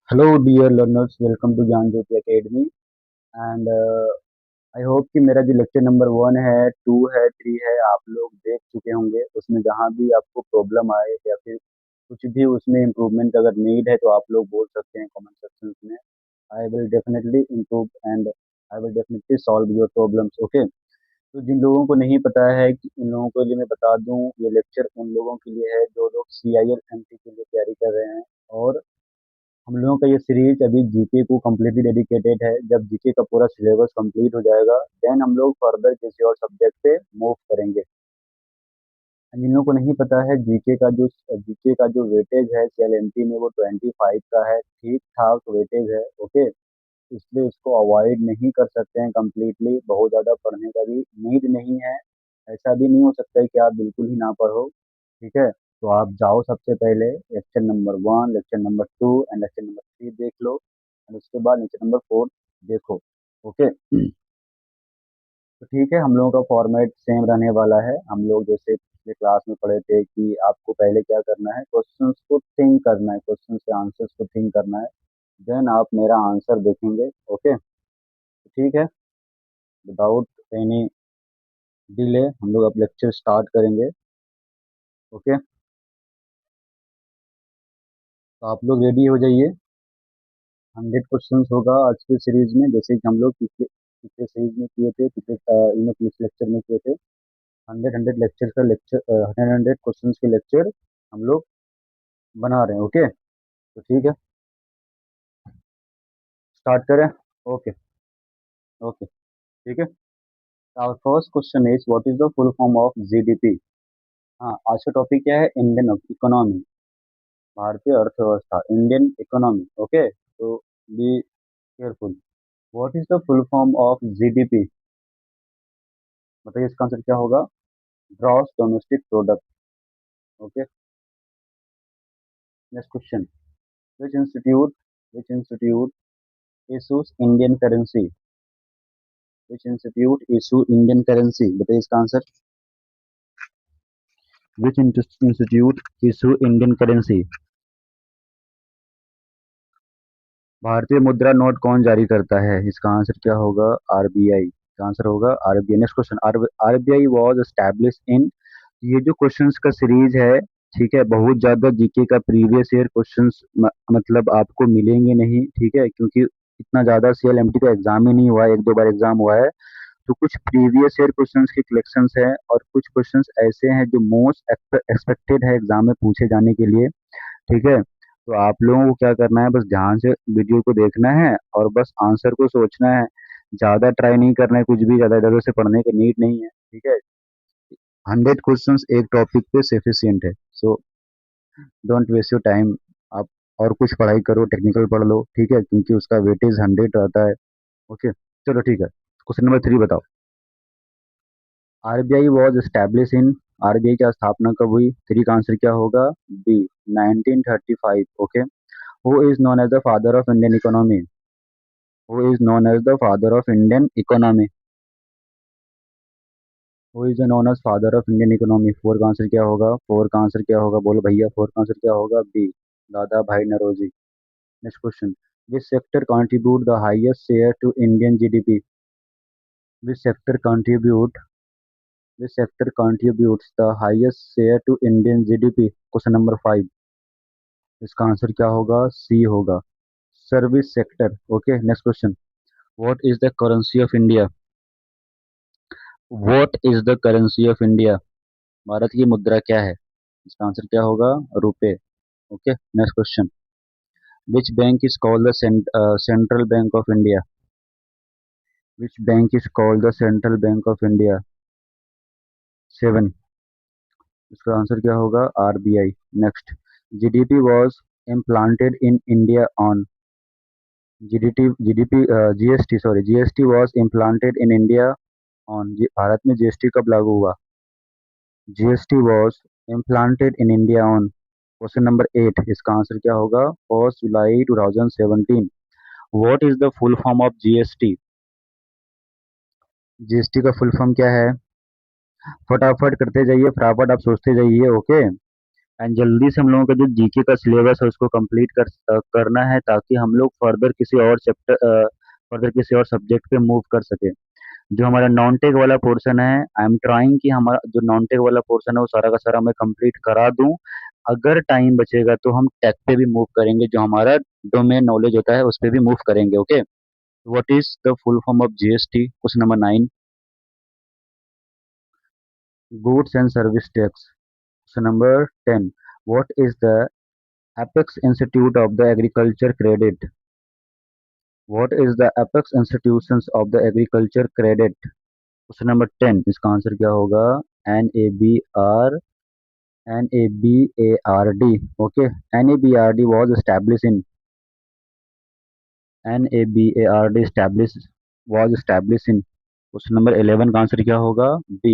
Hello dear learners, welcome to Gyan Jyoti Academy. And I hope कि मेरा जो लेक्चर नंबर 1 है, 2 है, 3 है, आप लोग देख चुके होंगे। उसमें जहाँ भी आपको प्रॉब्लम आए या फिर कुछ भी उसमें इम्प्रूवमेंट अगर नीड है तो आप लोग बोल सकते हैं कमेंट सेक्शन में। I will definitely improve and I will definitely solve your problems. Okay. तो जिन लोगों को नहीं पता है कि उन लोगों के लिए मैं बता दूं, ये लेक्चर उन लोगों के लिए है जो लोग CIL MT के लिए तैयारी कर रहे हैं। और हम लोगों का ये सीरीज अभी जीके को कम्प्लीटली डेडिकेटेड है। जब जीके का पूरा सिलेबस कंप्लीट हो जाएगा देन हम लोग फर्दर किसी और सब्जेक्ट पे मूव करेंगे। जिन लोगों को नहीं पता है, जीके का जो वेटेज है CLMT में वो 25 का है। ठीक ठाक वेटेज है। ओके। इसलिए इसको अवॉइड नहीं कर सकते हैं कम्प्लीटली। बहुत ज़्यादा पढ़ने का भी नीड नहीं है। ऐसा भी नहीं हो सकता है कि आप बिल्कुल ही ना पढ़ो। ठीक है। तो आप जाओ, सबसे पहले lecture number 1, lecture number 2 and lecture number 3 देख लो। एंड उसके बाद लेक्चर नंबर 4 देखो। ओके। तो ठीक है, हम लोगों का फॉर्मेट सेम रहने वाला है। हम लोग जैसे पिछले क्लास में पढ़े थे कि आपको पहले क्या करना है, क्वेश्चंस को थिंक करना है, क्वेश्चंस के आंसर्स को थिंक करना है। देन आप मेरा आंसर देखेंगे। ओके। ठीक है। विदाउट एनी डिले हम लोग अब लेक्चर स्टार्ट करेंगे। ओके। तो आप लोग रेडी हो जाइए। 100 क्वेश्चंस होगा आज के सीरीज में, जैसे कि हम लोग पिछले पिछले सीरीज में किए थे, पिछले लेक्चर में किए थे। 100 क्वेश्चंस के लेक्चर हम लोग बना रहे हैं। ओके। तो ठीक है, स्टार्ट करें। ओके। ओके। ठीक है। Our first question is what is the full form of GDP। हाँ, आज का टॉपिक क्या है? इंडियन इकोनॉमी, भारतीय अर्थव्यवस्था, इंडियन इकोनॉमी। ओके। तो be careful. What is the full form of GDP? बताइए इसका आंसर क्या होगा? Gross domestic product. Okay. Next question. Which institute which institute issues Indian currency? Which institute issue Indian currency? बताइए इसका answer. Which institute issue Indian currency? भारतीय मुद्रा note कौन जारी करता है? इसका आंसर क्या होगा? RBI। इसका आंसर होगा RBI। Next question. RBI was establish in. ये जो क्वेश्चंस का सीरीज है, ठीक है, बहुत ज्यादा जीके का प्रीवियस ईयर क्वेश्चंस मतलब आपको मिलेंगे नहीं। ठीक है, क्योंकि इतना ज्यादा CLMT का एग्जाम ही नहीं हुआ है, एक दो बार एग्जाम हुआ है। तो कुछ प्रीवियस ईयर क्वेश्चंस के कलेक्शंस हैं और कुछ क्वेश्चंस ऐसे हैं जो मोस्ट एक्सपेक्टेड है एग्जाम में पूछे जाने के लिए। ठीक है। तो आप लोगों को क्या करना है, बस ध्यान से वीडियो को देखना है और बस आंसर को सोचना है। ज्यादा ट्राई नहीं करना है, कुछ भी ज्यादा इधर उधर से पढ़ने की नीड नहीं है। ठीक है। 100 क्वेश्चंस एक टॉपिक पे सफिशियंट है। So don't waste your time. आप और कुछ पढ़ाई करो, टेक्निकल पढ़ लो। ठीक है, क्योंकि उसका वेटेज 100 रहता है। ओके। चलो ठीक है, क्वेश्चन नंबर 3 बताओ। RBI was establish in. RBI की स्थापना कब हुई? 3 का आंसर क्या होगा? B, 1935। Okay. Who is known as the father of Indian economy? Who is known as the father of Indian economy? Who is known as father of Indian economy? 4 का answer क्या होगा? 4 का आंसर क्या होगा? बोलो भैया, 4 का आंसर क्या होगा? B, Dadabhai Naoroji. Next question. Which sector contribute the highest share to Indian GDP? Which sector contribute which sector contributes the highest share to Indian GDP? Question number 5। इसका आंसर क्या होगा? सी होगा, service sector. Okay. Next question. What is the currency of India? What is the currency of India? Bharat की मुद्रा क्या है? इसका answer क्या होगा? रुपए। Okay. Next question. Which bank is called the central bank of India? Which bank is called the central bank of India? 7। इसका answer क्या होगा? RBI। Next. GDP was implanted in India on. GST, sorry, GST was implanted in India on. Bharat में GST कब लागू हुआ? GST was implanted in India on. Question number 8। इसका answer क्या होगा? 1 जुलाई 2017। What is the full form of GST? GST का full form क्या है? फटाफट करते जाइए, फटाफट आप सोचते जाइए। ओके। एंड जल्दी से हम लोगों का जो जीके का सिलेबस है उसको कंप्लीट करना है, ताकि हम लोग फर्दर किसी और सब्जेक्ट पे मूव कर सके। जो हमारा नॉन टेक वाला पोर्शन है, आई एम ट्राइंग कि हमारा जो नॉन टेक वाला पोर्शन है वो सारा का सारा मैं कंप्लीट करा दूं। अगर टाइम बचेगा तो हम टेक पे भी मूव करेंगे, जो हमारा डोमेन नॉलेज होता है उस पे भी मूव करेंगे। Okay, what is the full form of GST? Question number 9, goods and service tax. Question number 10, what is the apex institute of the agriculture credit? What is the apex institutions of the agriculture credit? Question number 10, इसका answer क्या होगा? NABRD. Okay, NABRD was established in NABARD established was established in question number 11 का answer क्या होगा? B,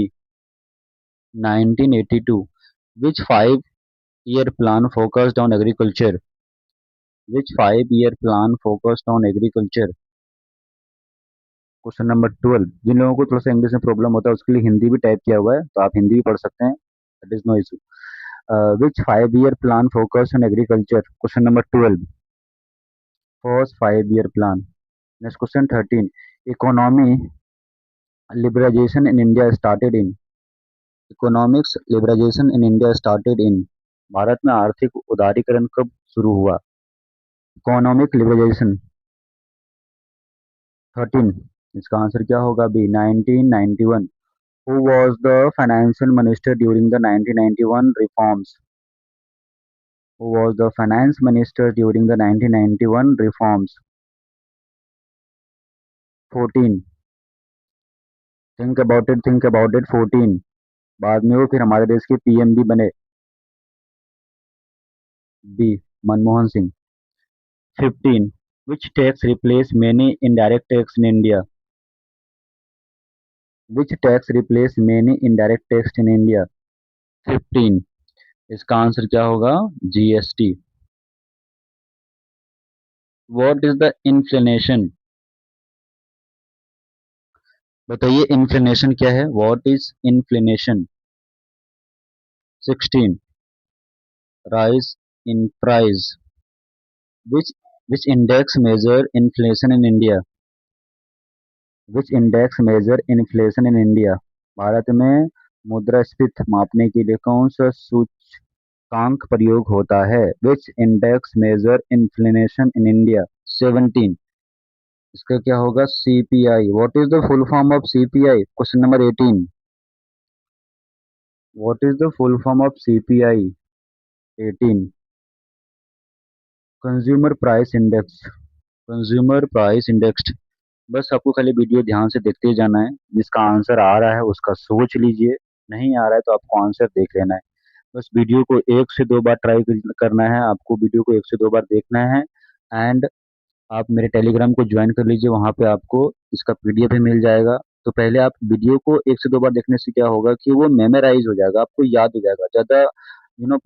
1982. Which 5-year plan focused on agriculture? Which 5-year plan focused on agriculture? Question number 12, जिन लोगों को थोड़ा सा इंग्लिश में प्रॉब्लम होता है उसके लिए हिंदी भी टाइप किया हुआ है, तो आप हिंदी भी पढ़ सकते हैं, that is no issue. Which 5-year plan focused on agriculture? Question number 12, first 5-year plan. Next question 13, economy liberalization in India started in? Economics liberalization in India started in? Bharat में आर्थिक उदारीकरण कब शुरू हुआ? इकोनॉमिक लिबरलाइजेशन 13, इसका answer क्या होगा? B, 1991. Who was the financial minister during the 1991 reforms? Who was the finance minister during the 1991 reforms? 14, think about it 14, बाद में वो फिर हमारे देश के पीएम भी बने। B, Manmohan Singh. 15, which tax replace many indirect tax in India? Which tax replace many indirect tax in India? 15, इसका आंसर क्या होगा? GST. What is the inflation? बताइए इन्फ्लेशन क्या है? What is inflation? 16, rise in price. Which which index measure inflation in India? Which index measure inflation in India? Bharat में मुद्रास्फीति मापने के लिए कौन सा सूचकांक प्रयोग होता है? Which index measure inflation in India? 17, इसका क्या होगा? CPI. What is the full form of CPI? Question number 18, what is the full form of CPI? 18, consumer price index. Consumer price index. बस आपको खाली वीडियो ध्यान से देखते ही जाना है, जिसका आंसर आ रहा है उसका सोच लीजिए, नहीं आ रहा है तो आपको आंसर देख लेना है। बस वीडियो को 1 से 2 बार ट्राई करना है, आपको वीडियो को 1 से 2 बार देखना है। एंड आप मेरे टेलीग्राम को ज्वाइन कर लीजिए, वहाँ पे आपको इसका पीडीएफ भी मिल जाएगा। तो पहले आप वीडियो को 1 से 2 बार देखने से क्या होगा कि वो मेमोराइज हो जाएगा, आपको याद हो जाएगा, ज़्यादा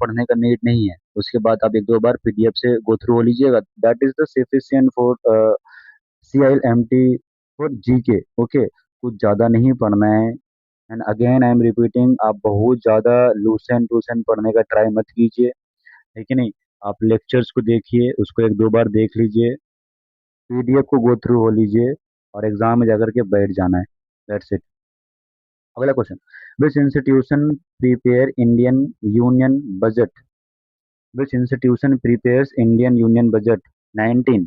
पढ़ने का नीड नहीं है। उसके बाद आप 1-2 बार पीडीएफ से गो थ्रू हो लीजिएगा, that is the sufficient for CILMT for GK. Okay, कुछ ज़्यादा नहीं पढ़ना है। And again I am repeating, आप बहुत ज़्यादा लूसेंट टूसेंट पढ़ने का ट्राई मत कीजिए, है कि नहीं। आप लेक्चर्स को देखिए, उसको 1-2 बार देख लीजिए, पीडीएफ को गो थ्रू हो लीजिए, और एग्जाम में जाकर के बैठ जाना है। That's it. अगला question, which institution prepare Indian union budget? Which institution prepares Indian union budget? 19,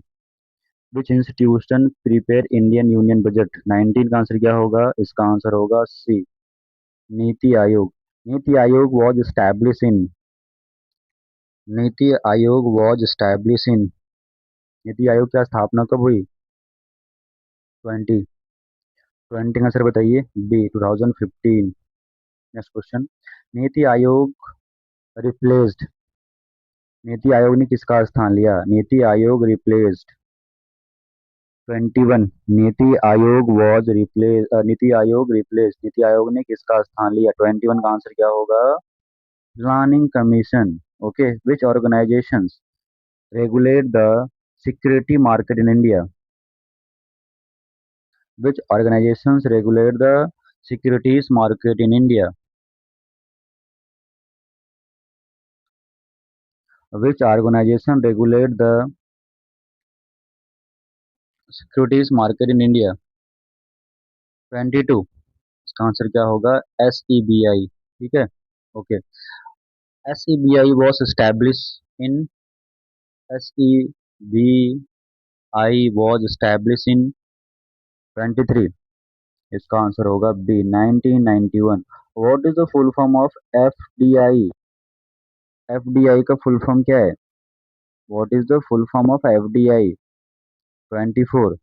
which institution prepare Indian union budget? 19 का आंसर क्या होगा? इसका आंसर होगा सी, NITI Aayog. NITI Aayog was establish in NITI Aayog was establish in NITI Aayog की स्थापना कब हुई? 20 20 का आंसर बताइए। B, 2015। Next question, NITI Aayog replaced NITI Aayog ने किसका स्थान लिया? नीति आयोग रिप्लेस्ड। 21, नीति आयोग रिप्लेस नीति आयोग ने किसका स्थान लिया? 21 का आंसर क्या होगा? Planning commission. Okay, which organisations regulate the security market in India? Which organisations regulate the securities market in India? Which organisation regulate the securities market in India? 22। इसका आंसर क्या होगा? SEBI। ठीक है, okay. SEBI was established in SEBI was established in 23। इसका answer होगा B 1991। What is the full form of FDI? FDI का full form क्या है? What is the full form of FDI? 24।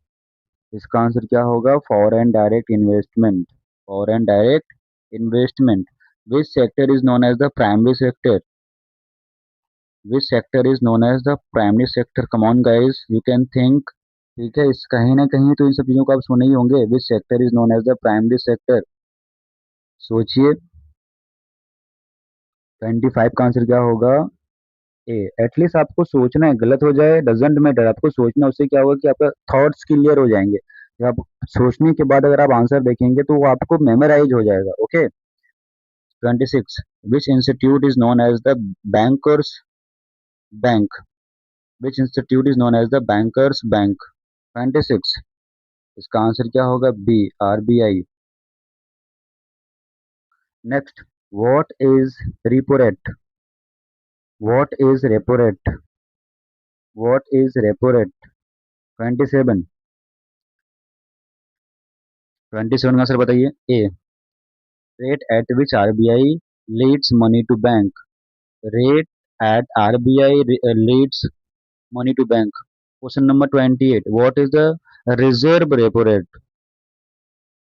इसका आंसर क्या होगा? Foreign direct investment. Foreign direct investment. Which sector is known as the primary sector? Which sector is known as the primary sector? Come on guys, you can think. ठीक है, इस कहीं ना कहीं तो इन सब चीजों को आप सुने ही होंगे। Which sector is known as the primary sector? सोचिए। 25 का आंसर क्या होगा? ए। एटलीस्ट आपको सोचना है, गलत हो जाए डजेंट मैटर, आपको सोचना है, उससे क्या होगा कि आपका थॉट्स क्लियर हो जाएंगे। जब आप सोचने के बाद अगर आप आंसर देखेंगे तो वो आपको मेमोराइज हो जाएगा। Okay. 26। Which institute is known as the bankers bank? Which institute is known as the bankers bank? 26। इसका आंसर क्या होगा? B RBI। Next, what is repo rate? What is repo rate? What is repo rate? 27। 27 का answer बताइए। A. Rate at which RBI lends money to bank? Rate at RBI lends money to bank. Question number 28। What is the reserve repo rate?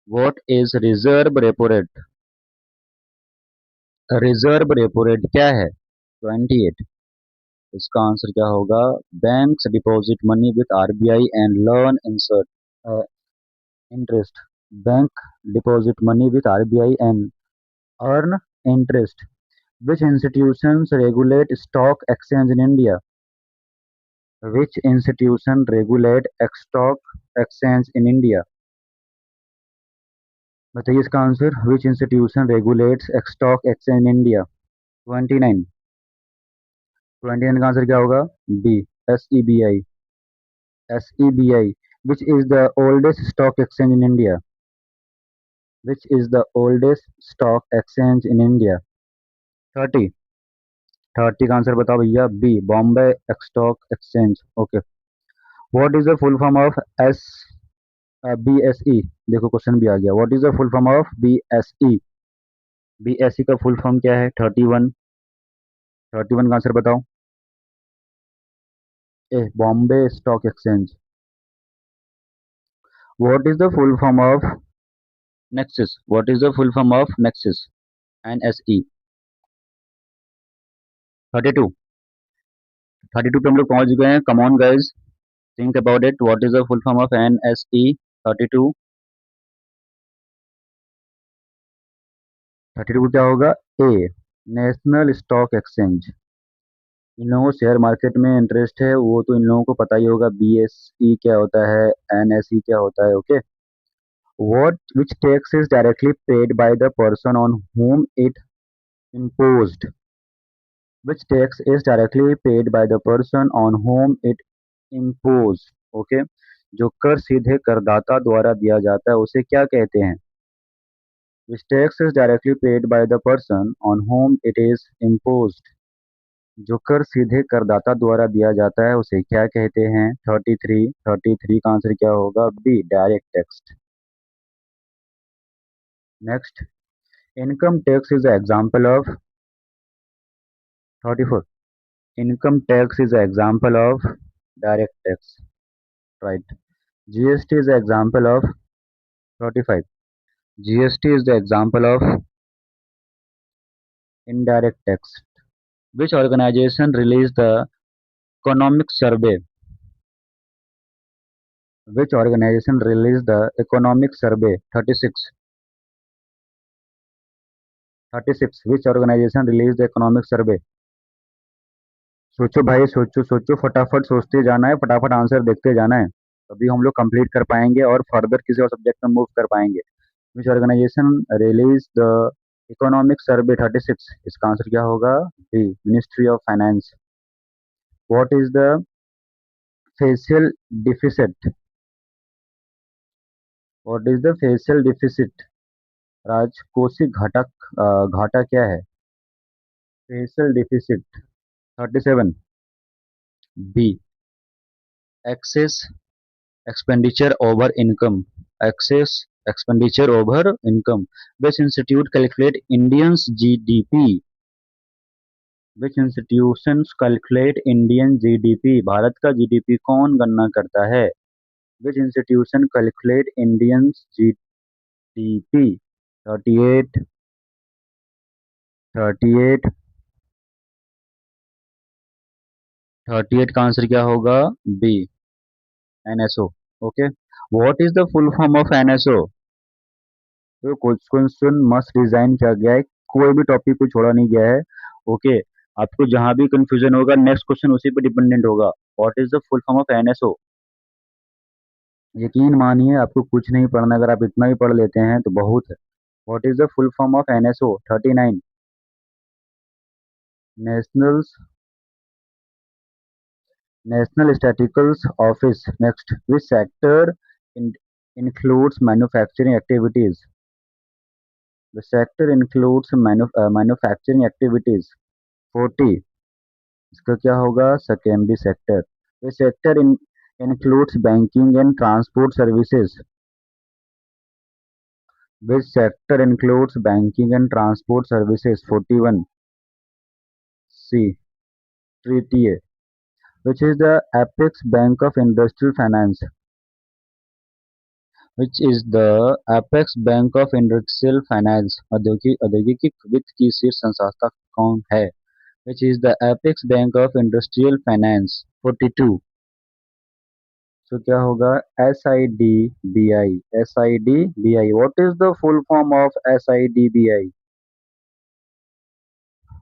What is reserve repo rate? Reserve repo rate क्या है? 28। इसका answer क्या होगा? Banks deposit money with RBI and learn insert interest. Bank deposit money with RBI and earn interest. Which institutions regulate stock exchange in India? Which institution regulate stock exchange in India? बताइए इसका answer. Which institution regulates stock exchange in India? 29। 29 का answer क्या होगा? B SEBI। SEBI। Which is the oldest stock exchange in India? Which is the oldest stock exchange in India? 30। 30 का answer बताओ भैया। B Bombay stock exchange. Okay. What is the full form of S BSE? देखो question भी आ गया। What is the full form of BSE? BSE का full form क्या है? 31। 31 का आंसर बताओ। A Bombay stock exchange. What is the full form of NSE? What is the full form of NSE? NSE। 32। 32 पे हम लोग पहुंच गए हैं। Come on guys, think about it. What is the full form of NSE? 32। 32 क्या होगा? ए national stock exchange. इन लोगों को शेयर मार्केट में इंटरेस्ट है, वो तो इन लोगों को पता ही होगा BSE क्या होता है, NSE क्या होता है। Okay. What which tax is directly paid by the person on whom it imposed? Which tax is directly paid by the person on whom it imposed? Okay, जो कर सीधे करदाता द्वारा दिया जाता है उसे क्या कहते हैं? Which tax is directly paid by the person on whom it is imposed? जो कर सीधे करदाता द्वारा दिया जाता है उसे क्या कहते हैं? 33 का आंसर क्या होगा? B direct tax. Next, income tax is example of. 34। Income tax is example of direct tax. Right. GST is the example of 35। GST is the example of indirect tax. Which organization released the economic survey? Which organization released the economic survey? 36। 36। Which organization released the economic survey? सोचो भाई, सोचो सोचो, फटाफट सोचते जाना है, फटाफट answer देखते जाना है, तभी हम लोग कंप्लीट कर पाएंगे और फर्दर किसी और सब्जेक्ट में मूव कर पाएंगे। Which organisation release the economic survey? 36। इसका आंसर क्या होगा? B ministry of finance. What is the facial deficit? What is the facial deficit? राजकोषीय घाटा क्या है? Facial deficit 37. B. Excess expenditure over income. Excess expenditure over income. Which institute calculate Indians GDP? Which institutions calculate Indian GDP? Bharat का GDP कौन गणना करता है? Which institution calculate Indians GDP? 38, 38, 38 का आंसर क्या होगा? B, NSO. Okay. What is the full form of NSO? तो question must design किया गया है, कोई भी टॉपिक को छोड़ा नहीं गया है. ओके. आपको जहां भी कंफ्यूजन होगा नेक्स्ट क्वेश्चन उसी पे डिपेंडेंट होगा. What is the full form of NSO? यकीन मानिए आपको कुछ नहीं पढ़ना, अगर आप इतना भी पढ़ लेते हैं तो बहुत है. What is the full form of NSO? 39. National national statistical office. Next. Which sector includes manufacturing activities? The sector includes manufacturing activities. 40. इसका क्या होगा? Secondary sector. The sector includes banking and transport services. Which sector includes banking and transport services? 41. C. TTA. Which is the apex bank of industrial finance? Which is the apex bank of industrial finance? औद्योगिक वित्त की शीर्ष संस्था कौन है? Which is the apex bank of industrial finance? 42. So क्या होगा? SIDBI. SIDBI. What is the full form of SIDBI?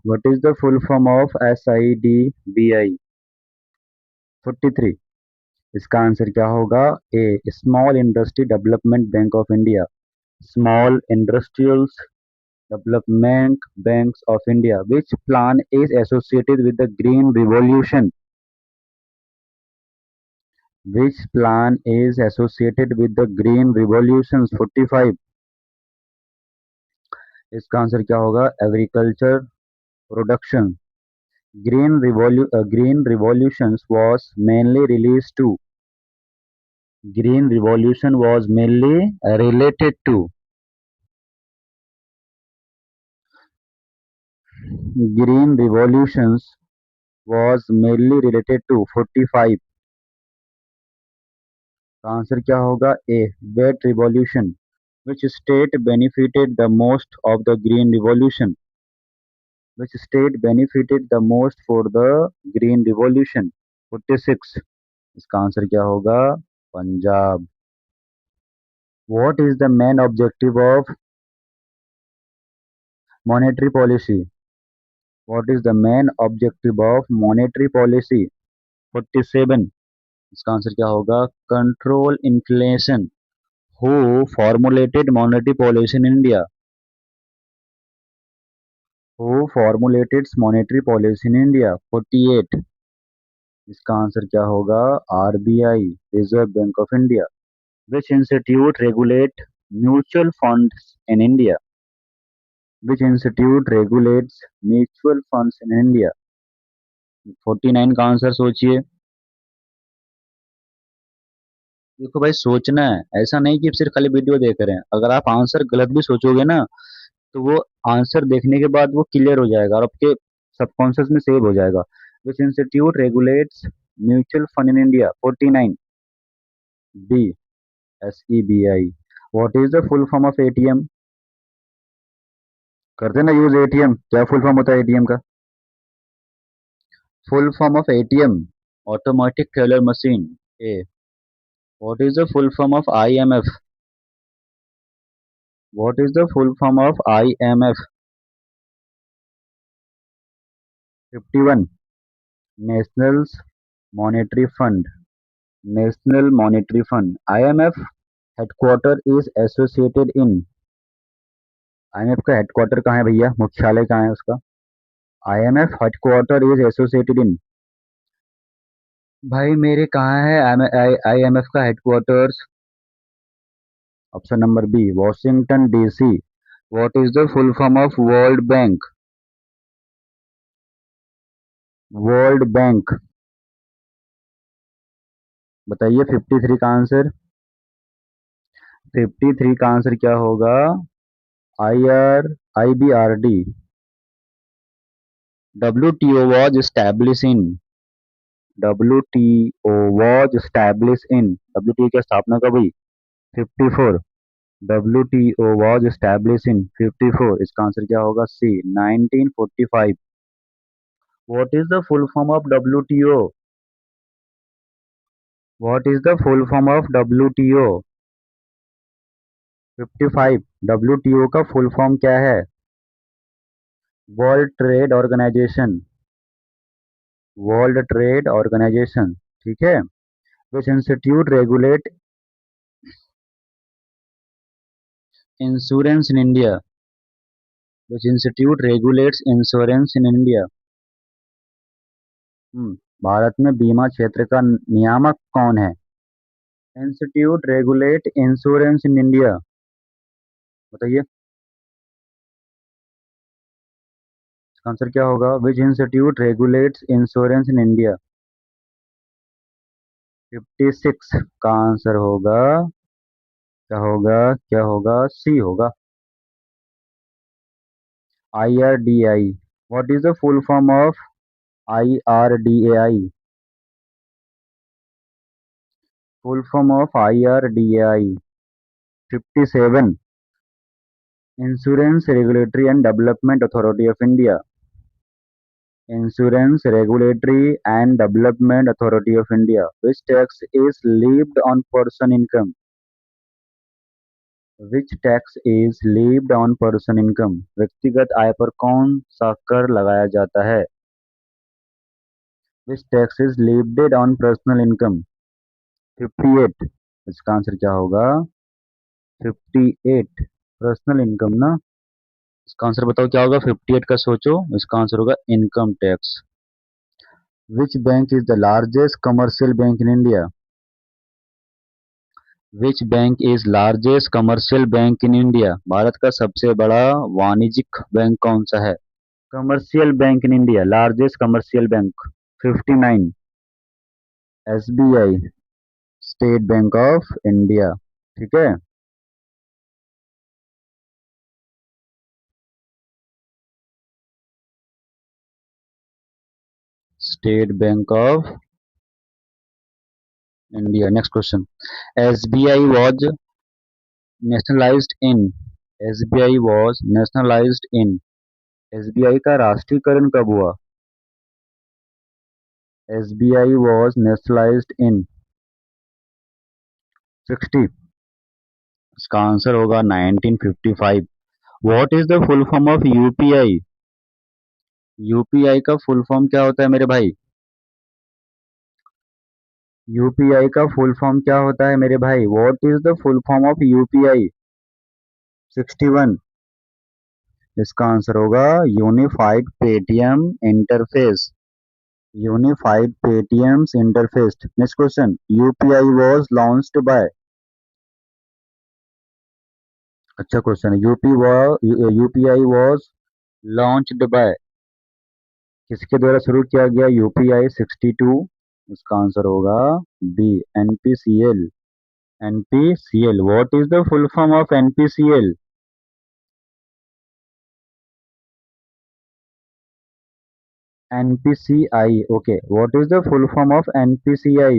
What is the full form of SIDBI? 43. इसका आंसर क्या होगा? A. Small Industry Development Bank of India. Small Industrial Development Banks of India. Which plan is associated with the Green Revolution? Which plan is associated with the Green Revolutions? 45. इसका answer क्या होगा? Agriculture Production. Green Revolutions was mainly released to. Green Revolution was mainly related to. Green Revolutions was mainly related to. 45. का answer क्या होगा? A. Wet Revolution. Which state benefited the most of the Green Revolution? Which state benefited the most for the Green Revolution? 46. इसका answer क्या होगा? Punjab. What is the main objective of monetary policy? What is the main objective of monetary policy? 47. इसका answer क्या होगा? Control inflation. Who formulated monetary policy in India? Who formulated monetary policy in India? 48. इसका answer क्या होगा? RBI, Reserve Bank of India. Which institute regulate mutual funds in India? Which institute regulates mutual funds in India? 49 का answer सोचिए. देखो भाई सोचना है, ऐसा नहीं कि सिर्फ खाली वीडियो देख रहे हैं. अगर आप आंसर गलत भी सोचोगे ना तो वो आंसर देखने के बाद वो क्लियर हो जाएगा और आपके सबकॉन्शियस में सेव हो जाएगा. Which institute regulates mutual fund in India? 49. B. SEBI. What is the full form of ATM? करते ना यूज ATM, क्या फुल फॉर्म होता है ATM का? Full form of ATM, automatic teller machine. A. What is the full form of IMF? What is the full form of IMF? 51. National Monetary Fund. National Monetary Fund. IMF headquarter is associated in. IMF का headquarter कहाँ है भैया? मुख्यालय कहाँ है उसका? IMF headquarter is associated in. भाई मेरे कहाँ है IMF का headquarters? Option number B, Washington DC। What is the full form of world bank? World bank. बताइए 53 का आंसर। 53 का आंसर क्या होगा? IBRD। WTO was established in WTO was established in WTO की स्थापना कब हुई? 54। WTO was established in 54, इसका आंसर क्या होगा? सी, 1945। What is the full form of WTO? What is the full form of WTO? 55। WTO का फुल फॉर्म क्या है? World trade organisation. World trade organisation. ठीक है। Which institute regulate insurance in India? Which institute regulates insurance in India? Bharat में बीमा क्षेत्र का नियामक कौन है? Institute regulate insurance in India. बताइए इसका आंसर क्या होगा? Which institute regulates insurance in India? 56 का आंसर होगा, क्या होगा? क्या होगा? सी होगा, IRDAI। What is the full form of IRDAI? Full form of IRDAI। 57, insurance regulatory and development authority of India. Insurance regulatory and development authority of India. Which tax is levied on person income? Which tax is levied on person income? व्यक्तिगत आय पर कौन सा कर लगाया जाता है? Which tax is levied on personal income? 58, इसका आंसर क्या होगा? 58, पर्सनल इनकम ना। इसका आंसर बताओ क्या होगा? 58 का सोचो, इसका आंसर होगा income tax. Which bank is the largest commercial bank in India? Which bank is largest commercial bank in India? Bharat का सबसे बड़ा वाणिज्यिक बैंक कौन सा है? Commercial bank in India, largest commercial bank. 59, SBI, state bank of India. ठीक है। State bank of India. Next question. SBI was nationalized in SBI was nationalized in SBI का राष्ट्रीयकरण कब हुआ? SBI was nationalized in 60, इसका answer होगा 1955। What is the full form of UPI? UPI का full form क्या होता है मेरे भाई? UPI का फुल फॉर्म क्या होता है मेरे भाई? What is the full form of UPI? 61, इसका आंसर होगा unified Paytm interface. Unified Paytm interface. Next question. UPI was launched by. अच्छा क्वेश्चन है। UPI वाज लॉन्च्ड बाय, किसके द्वारा शुरू किया गया UPI 62? इसका आंसर होगा B, NPCL। NPCL। What is the full form of NPCL? NPCI। Okay, what is the full form of NPCI?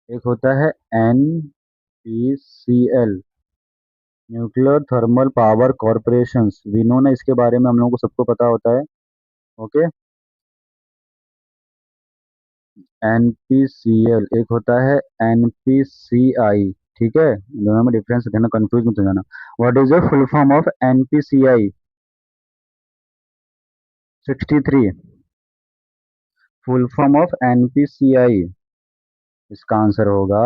एक होता है NPCL, nuclear thermal power corporation. विनो ने इसके बारे में हम लोगों को सबको पता होता है। ओके। NPCL एक होता है NPCI। ठीक है, इन दोनों में डिफरेंस देना, कंफ्यूज मत हो जाना। What is the full form of NPCI? 63, full form of NPCI, इसका आंसर होगा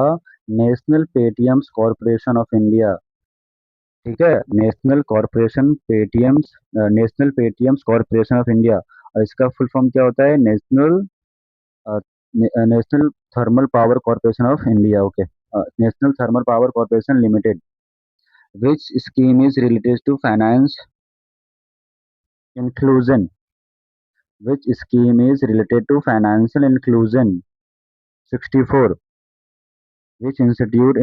national payments corporation of India. ठीक है, national payments corporation of India. और इसका फुल फॉर्म क्या होता है? National national thermal power corporation of India, okay, national thermal power corporation limited. Which scheme is related to finance inclusion? Which scheme is related to financial inclusion? 64. Which institute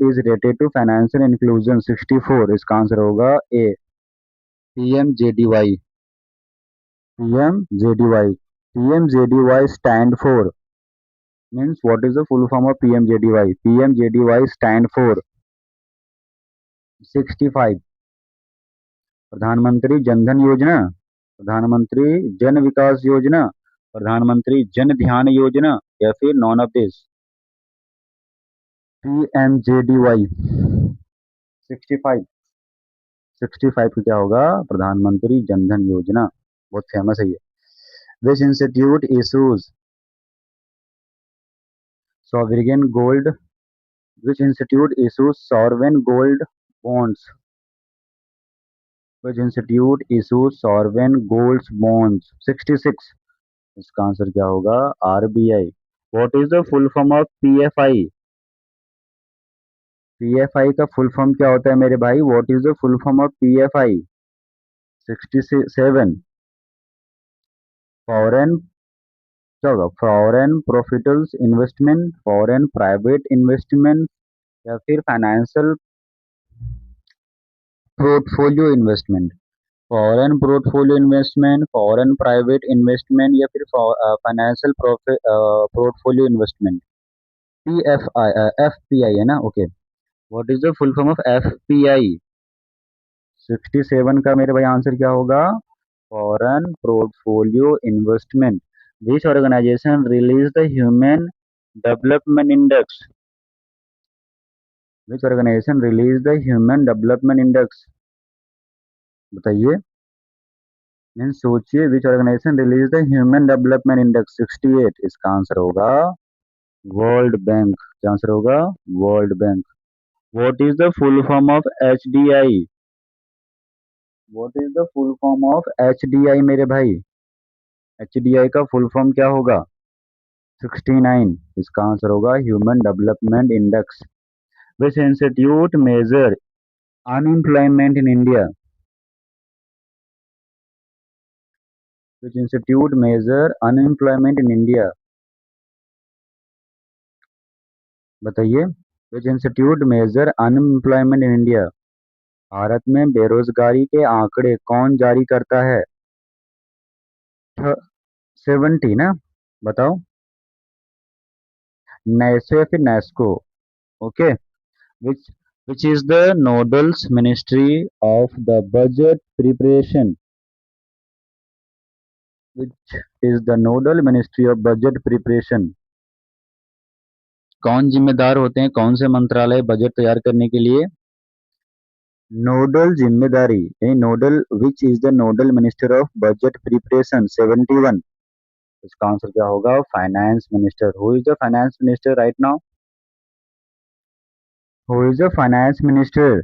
is related to financial inclusion? 64. इसका answer होगा ए, PMJDY. PMJDY. PMJDY stand for, means what is the full form of PMJDY? PMJDY stand for. 65. प्रधानमंत्री जन धन योजना, प्रधानमंत्री जन विकास योजना, प्रधानमंत्री जन ध्यान योजना, या फिर नॉन ऑफ दिस? PMJDY. 65. 65 को क्या होगा? प्रधानमंत्री जन धन योजना, बहुत फेमस है ये. Which institute issues sovereign gold, which institute issues sovereign gold bonds? Which institute issues sovereign gold bonds? 66. इसका आंसर क्या होगा? RBI. What is the full form of PFI? PFI का फुल फॉर्म क्या होता है मेरे भाई? What is the full form of PFI? 67. Foreign, क्या होगा? Foreign profitable investment, foreign private investment, या फिर financial portfolio investment? Foreign portfolio investment, foreign private investment, या फिर फाइनेंशियल पोर्टफोलियो इन्वेस्टमेंट? FPI है ना, okay. What is the full form of FPI? 67 का मेरे भाई आंसर क्या होगा? Foreign portfolio investment. Which organisation release the human development index? Which organisation release the human development index? बताइए, मीन्स सोचिए, which organisation release the human development index? 68. इसका answer होगा world bank. क्या आंसर होगा? World bank. What is the full form of HDI? What is the full form of HDI मेरे भाई? HDI का full form क्या होगा? 69. इसका आंसर होगा human development index. Which institute measure unemployment in India? Which institute measure unemployment in India? बताइए, which institute measure unemployment in India? Bharat में बेरोजगारी के आंकड़े कौन जारी करता है? 70 ना, बताओ. नैसो या फिर Nesco, okay. Which which is the nodal ministry of the budget preparation? Which is the nodal ministry of budget preparation? कौन जिम्मेदार होते हैं, कौन से मंत्रालय बजट तैयार करने के लिए? नोडल जिम्मेदारी, nodal, which is the nodal minister of budget preparation? 71. इसका आंसर क्या होगा? Finance minister. Who is the finance minister right now? Who is the finance minister?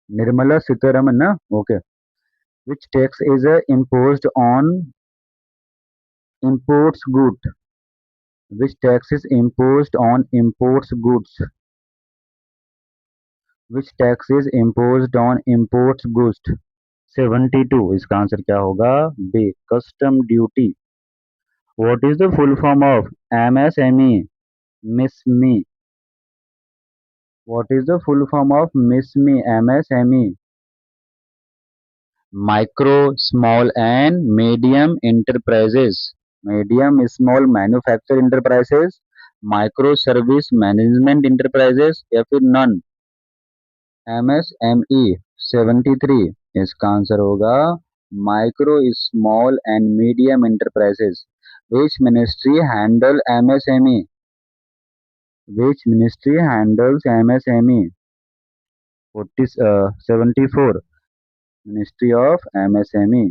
Nirmala Sitharaman ना, okay. Which tax is imposed on imports good? Which tax is imposed on imports goods? Which tax is imposed on imports goods? 72. इसका answer क्या होगा? B, custom duty. What is the full form of MSME? Miss Me. What is the full form of Miss Me? MSME? Micro, small and medium enterprises. Medium, small manufacture enterprises, micro service management enterprises, या फिर none? MSME. 73. इसका answer होगा micro small and medium enterprises. Which ministry handle MSME? Which ministry handles MSME? 74. Ministry of MSME.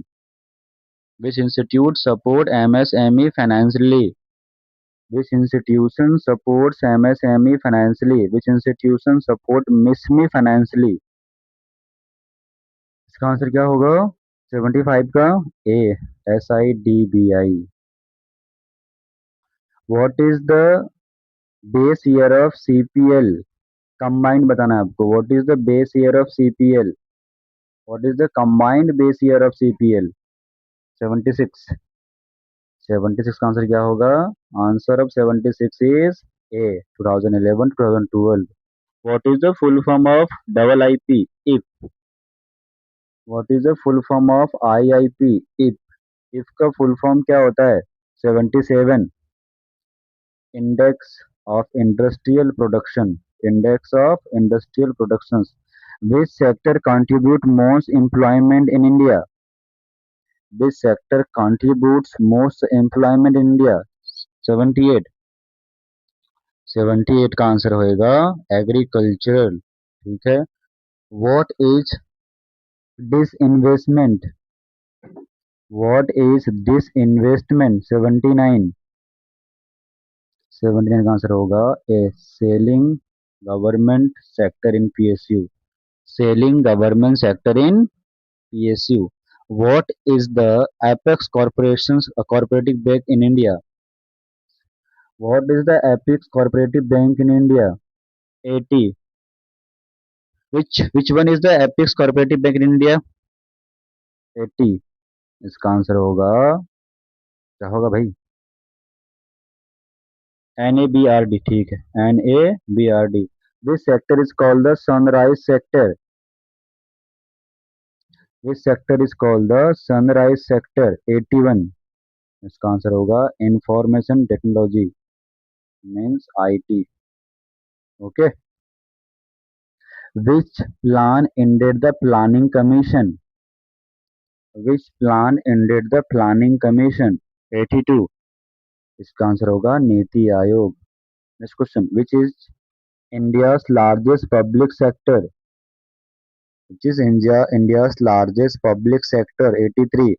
Which institute support MSME financially? Which institution supports MSME financially? Which institution support MSME financially? इसका answer क्या होगा? 75 का ए, SIDBI. What is the base year of CPL? Combined बताना है आपको। What is the base year of CPL? What is the combined base year of CPL? 76। 76 का answer क्या होगा? Answer of 76 is a, 2011 2012। What is the full form of double IP? If. What is the full form of IIP? If. If का full form क्या होता है? 77। Index of industrial production. Index of industrial productions. Which sector contribute most employment in India? This sector contributes most employment in India. 78। 78 का answer होएगा agricultural. ठीक है। What is disinvestment? What is disinvestment? 79। 79 का answer होगा A, selling government sector in PSU. Selling government sector in PSU. What is the apex corporations cooperative bank in India? What is the apex cooperative bank in India? 80। Which one is the apex cooperative bank in India? 80। इसका answer होगा, क्या होगा भाई? NABRD। ठीक है, NABRD। This sector is called the sunrise sector. This sector is called the sunrise sector। 81। इसका answer होगा information technology means IT। Okay. Which plan ended the planning commission? Which plan ended the planning commission? 82। इसका answer होगा NITI Aayog. Next question, which is India's largest public sector? Which is India's largest public sector? 83।